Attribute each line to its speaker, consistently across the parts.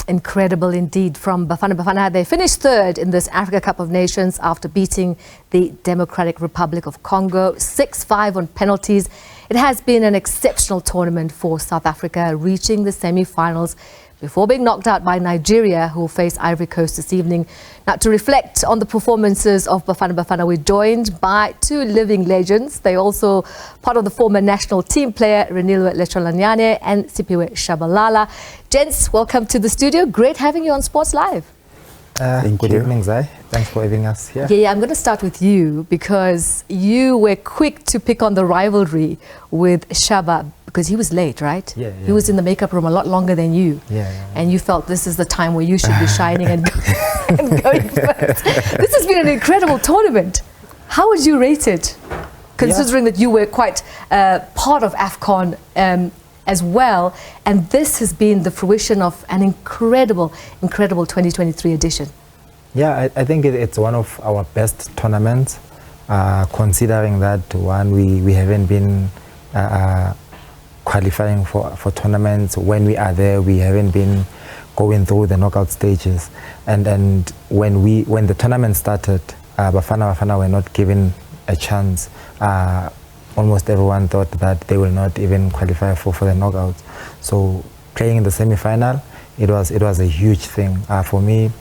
Speaker 1: Incredible indeed from Bafana Bafana. They finished third in this Africa Cup of Nations after beating the Democratic Republic of Congo 6-5 on penalties. It has been an exceptional tournament for South Africa, reaching the semi-finals before being knocked out by Nigeria, who will face Ivory Coast this evening. Now, to reflect on the performances of Bafana Bafana, we're joined by two living legends. They're also part of the former national team player, Reneilwe Letsholonyane and Siphiwe Tshabalala. Gents, welcome to the studio. Great having you on Sports Live.
Speaker 2: Good evening, Zai. Thanks for having us here.
Speaker 1: Yeah, I'm going to start with you because you were quick to pick on the rivalry with Shaba because he was late, right?
Speaker 2: Yeah.
Speaker 1: He was in the makeup room a lot longer than you.
Speaker 2: Yeah.
Speaker 1: And you felt this is the time where you should be shining and going first. This has been an incredible tournament. How would you rate it? Considering that you were quite part of AFCON as well, and this has been the fruition of an incredible 2023 edition.
Speaker 2: Yeah, I think it's one of our best tournaments, considering that one, we haven't been qualifying for tournaments. When we are there, we haven't been going through the knockout stages. And when the tournament started, Bafana Bafana were not given a chance. Almost everyone thought that they will not even qualify for the knockouts. So playing in the semi-final, it was a huge thing for me.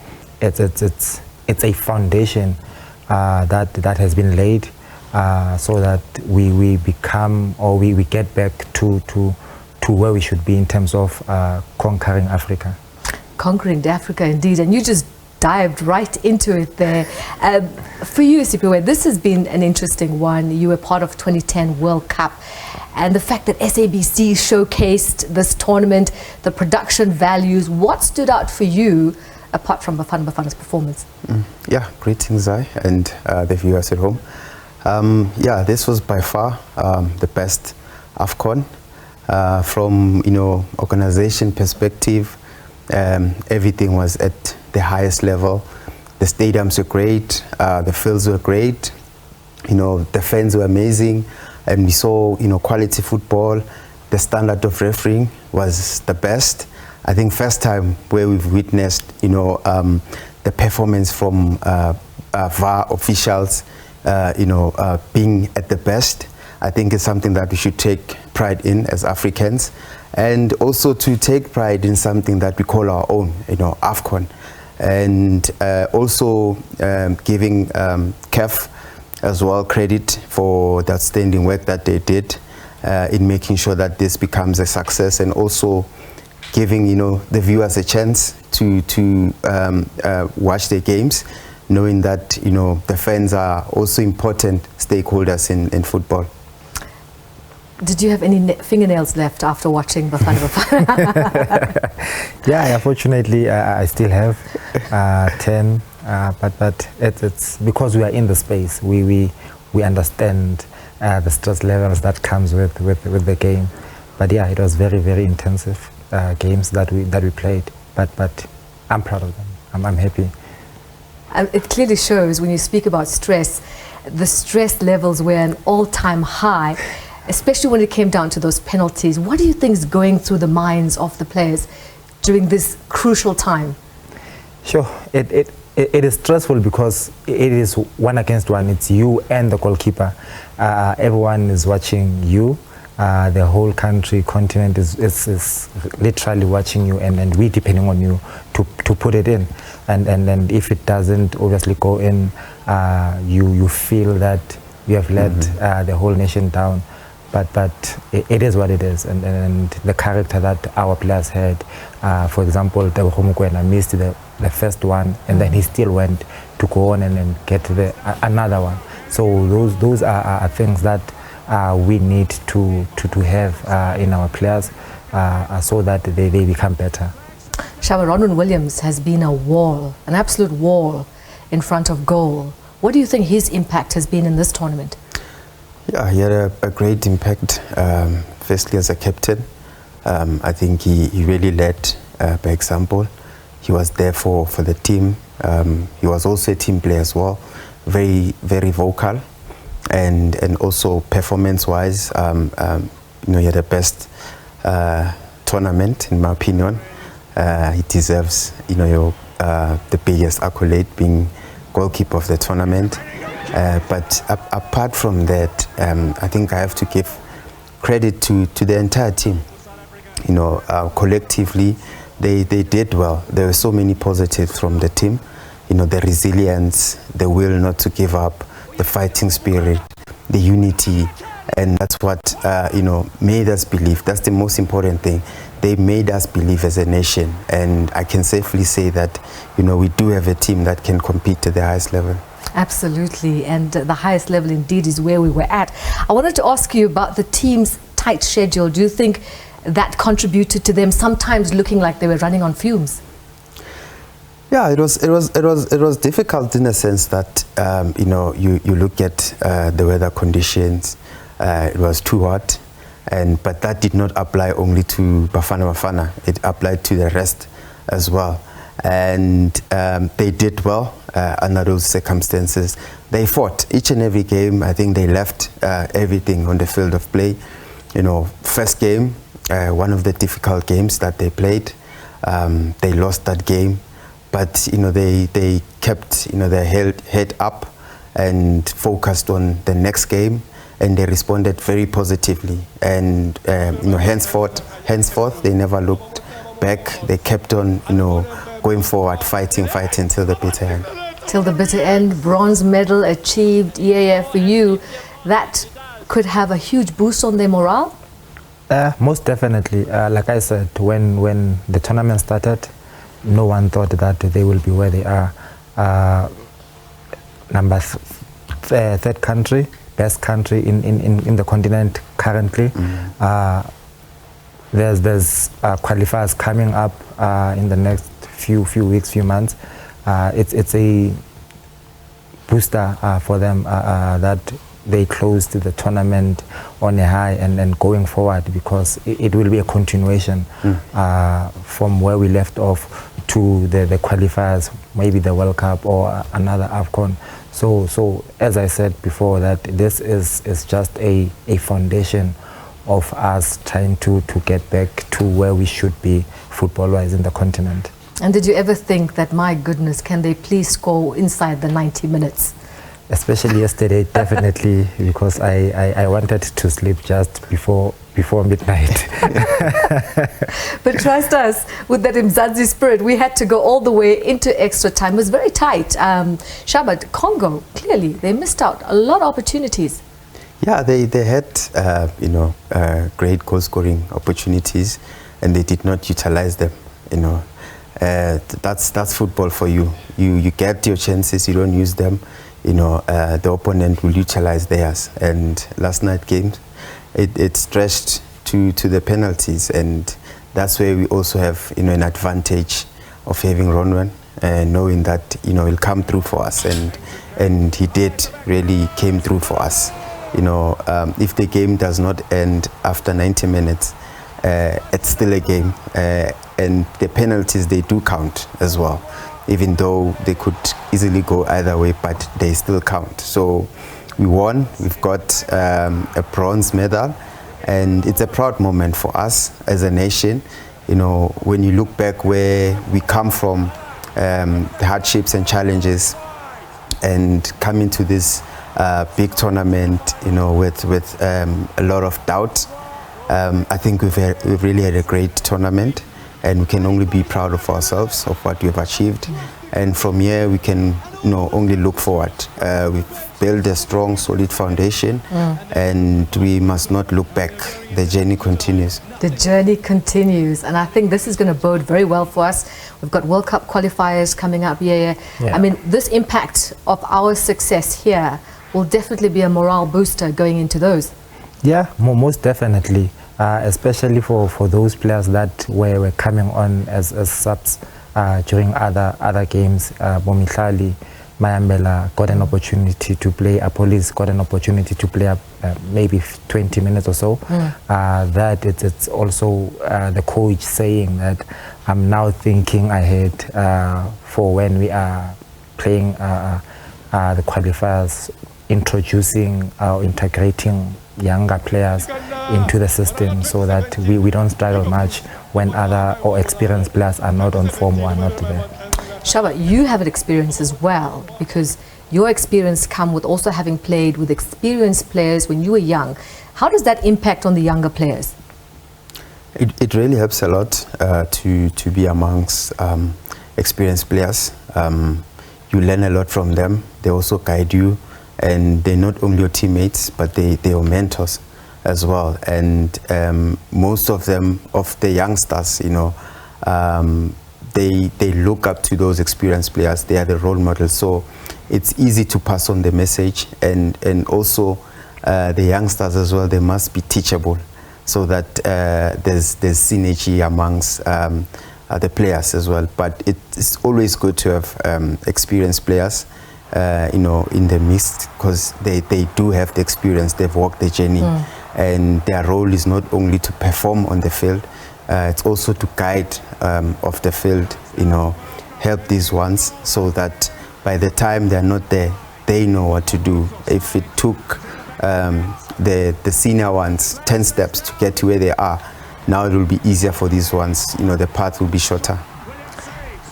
Speaker 2: It's a foundation that has been laid so that we become, or we get back to where we should be in terms of conquering Africa.
Speaker 1: Conquering Africa, indeed, and you just dived right into it there. For you, Siphiwe, this has been an interesting one. You were part of 2010 World Cup, and the fact that SABC showcased this tournament, the production values, what stood out for you apart from Bafana Bafana's performance?
Speaker 3: Yeah, greetings, Zai, and the viewers at home. Yeah, this was by far the best AFCON. From organization perspective, everything was at the highest level. The stadiums were great, the fields were great, the fans were amazing, and we saw quality football. The standard of refereeing was the best. I think first time where we've witnessed the performance from VAR officials being at the best. I think it's something that we should take pride in as Africans, and also to take pride in something that we call our own, AFCON, and also giving CAF as well credit for the outstanding work that they did in making sure that this becomes a success, and also giving the viewers a chance to watch the games, knowing that the fans are also important stakeholders in football.
Speaker 1: Did you have any fingernails left after watching Bafana Bafana?
Speaker 2: Yeah, unfortunately, I still have 10, but it's because we are in the space. We understand the stress levels that comes with the game. But yeah, it was very, very intensive games that we played. But I'm proud of them. I'm happy.
Speaker 1: It clearly shows when you speak about stress, the stress levels were an all-time high, especially when it came down to those penalties. What do you think is going through the minds of the players during this crucial time? Sure,
Speaker 2: it is stressful because it is one against one. It's you and the goalkeeper. Everyone is watching you. The whole continent is literally watching you, and we depending on you to put it in. And if it doesn't obviously go in, you feel that you have let the whole nation down. But it is what it is, and the character that our players had. For example, Tebogo missed the first one, and then he still went to go on and get another one. So those are things that we need to have in our players so that they become better.
Speaker 1: Ronwen Williams has been a wall, an absolute wall in front of goal. What do you think his impact has been in this tournament?
Speaker 3: Yeah, he had a great impact, firstly as a captain. I think he really led by example. He was there for the team. He was also a team player as well, very, very vocal. And also performance-wise, he had the best tournament, in my opinion. He deserves, the biggest accolade, being goalkeeper of the tournament. But apart from that, I think I have to give credit to the entire team. Collectively, they did well. There were so many positives from the team. The resilience, the will not to give up, the fighting spirit, the unity, and that's what made us believe. That's the most important thing. They made us believe as a nation, and I can safely say that we do have a team that can compete at the highest level.
Speaker 1: Absolutely, and the highest level indeed is where we were at. I wanted to ask you about the team's tight schedule. Do you think that contributed to them sometimes looking like they were running on fumes?
Speaker 3: Yeah, it was difficult in a sense that you look at the weather conditions. It was too hot, but that did not apply only to Bafana Bafana. It applied to the rest as well, and they did well under those circumstances. They fought each and every game. I think they left everything on the field of play. First game, one of the difficult games that they played, they lost that game. But they kept their head up and focused on the next game, and they responded very positively. And henceforth they never looked back. They kept on going forward, fighting till the bitter end.
Speaker 1: Till the bitter end, bronze medal achieved. Yeah, for you, that could have a huge boost on their morale.
Speaker 2: Most definitely. Like I said, when the tournament started, no one thought that they will be where they are. Third country, best country in the continent currently. There's qualifiers coming up in the next few weeks, few months. It's a booster for them that they closed the tournament on a high and going forward, because it will be a continuation from where we left off to the qualifiers, maybe the World Cup or another AFCON. So as I said before, that this is just a foundation of us trying to get back to where we should be football-wise in the continent.
Speaker 1: And did you ever think that, my goodness, can they please score inside the 90 minutes?
Speaker 2: Especially yesterday, definitely, because I wanted to sleep just before midnight.
Speaker 1: But trust us, with that Mzansi spirit, we had to go all the way into extra time. It was very tight. Shabat, Congo, clearly, they missed out a lot of opportunities.
Speaker 3: Yeah, they had, great goal-scoring opportunities, and they did not utilize them, That's football for you. You get your chances, you don't use them. The opponent will utilize theirs. And last night game, it stretched to the penalties, and that's where we also have an advantage of having Reneilwe, knowing that he'll come through for us, and he did really came through for us. If the game does not end after 90 minutes, it's still a game, and the penalties, they do count as well. Even though they could easily go either way, but they still count. So we won. We've got a bronze medal, and it's a proud moment for us as a nation. When you look back where we come from, the hardships and challenges, and coming to this big tournament, with a lot of doubt. I think we've really had a great tournament, and we can only be proud of ourselves, of what we've achieved. And from here, we can only look forward. We've built a strong, solid foundation, and we must not look back. The journey continues.
Speaker 1: The journey continues, and I think this is going to bode very well for us. We've got World Cup qualifiers coming up. Yeah. I mean, this impact of our success here will definitely be a morale booster going into those.
Speaker 2: Yeah, most definitely. Especially for those players that were coming on as subs during other games. Bomihlali, Mayambela got an opportunity to play. Apolis got an opportunity to play maybe 20 minutes or so. That it's also the coach saying that I'm now thinking ahead for when we are playing the qualifiers, introducing or integrating younger players into the system so that we don't struggle much when other or experienced players are not on form or are not there.
Speaker 1: Shaba, you have an experience as well, because your experience come with also having played with experienced players when you were young. How does that impact on the younger players?
Speaker 3: It really helps a lot to be amongst experienced players. You learn a lot from them. They also guide you, and they're not only your teammates, but they're your mentors as well. And most of them, of the youngsters, you know, they look up to those experienced players. They are the role models. So it's easy to pass on the message, and also the youngsters as well, they must be teachable, so that there's synergy amongst the players as well. But it's always good to have experienced players, you know, in the midst, because they do have the experience, they've walked the journey, and their role is not only to perform on the field, it's also to guide of the field, you know, help these ones so that by the time they're not there, they know what to do. If it took the senior ones 10 steps to get to where they are, now it will be easier for these ones, you know, the path will be shorter.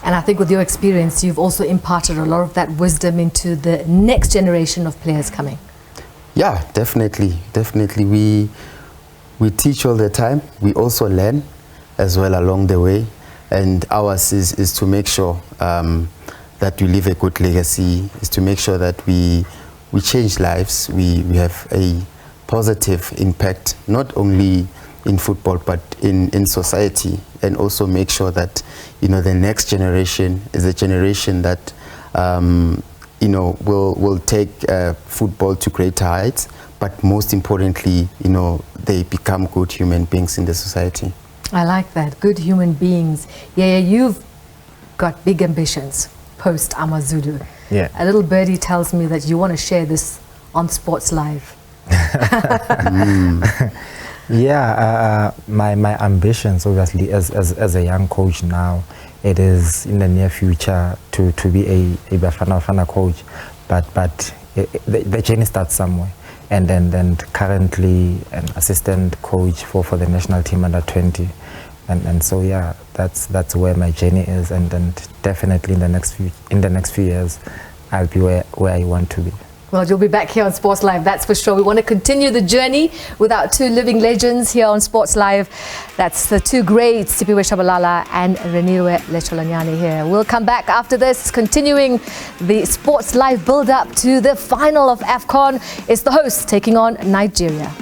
Speaker 1: And I think with your experience, you've also imparted a lot of that wisdom into the next generation of players coming.
Speaker 3: Yeah, definitely. We teach all the time. We also learn as well along the way. And ours is to make sure that we leave a good legacy, is to make sure that we change lives, we have a positive impact, not only in football, but in society, and also make sure that, you know, the next generation is a generation that, you know, will take football to greater heights, but most importantly, you know, they become good human beings in the society.
Speaker 1: I like that, good human beings. Yeah, you've got big ambitions post Amazulu.
Speaker 2: Yeah.
Speaker 1: A little birdie tells me that you want to share this on Sports Live.
Speaker 2: Yeah, my ambitions, obviously, as a young coach now, it is in the near future to be a Bafana Bafana coach, but the journey starts somewhere, and then currently an assistant coach for the national team under 20, and so yeah, that's where my journey is, and definitely in the next few years, I'll be where I want to be.
Speaker 1: Well, you'll be back here on Sports Live, that's for sure. We want to continue the journey with our two living legends here on Sports Live. That's the two greats, Siphiwe Tshabalala and Reneilwe Letsholonyane here. We'll come back after this, continuing the Sports Live build-up to the final of AFCON. It's the hosts taking on Nigeria.